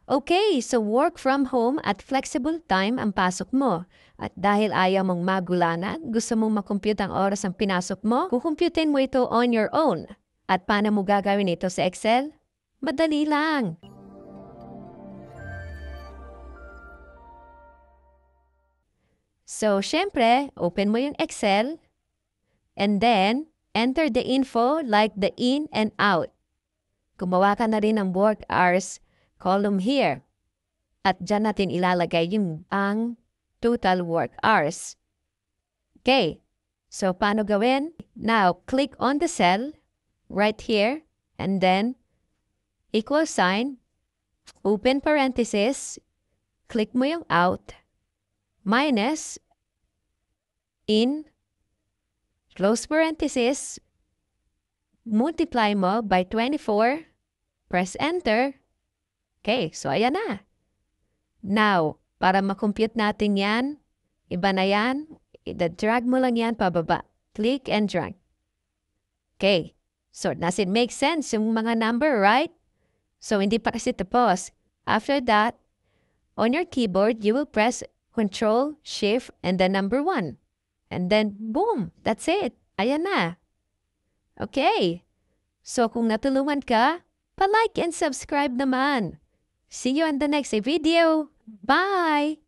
Okay, so work from home at flexible time ang pasok mo. At dahil ayaw mong magulanan, gusto mong makompute ang oras ang pinasok mo, kukumputin mo ito on your own. At paano mo gagawin ito sa Excel? Madali lang. So, syempre, open mo yung Excel and then enter the info like the in and out. Gumawa ka na rin ng work hours column here. At dyan natin ilalagay yung ang total work hours. Okay, so paano gawin? Now, click on the cell right here and then equal sign, open parenthesis, click mo yung out, minus, in, close parenthesis, multiply mo by 24, press enter. Okay, so ayan na. Now, para makompute natin yan, iba na yan, i-drag mo lang yan pababa. Click and drag. Okay, so does it make sense yung mga number, right? So, hindi pa kasi tapos. After that, on your keyboard, you will press Control, Shift, and then number 1. And then, boom! That's it. Ayan na. Okay. So, kung natulungan ka, pa-like and subscribe naman. See you on the next video. Bye!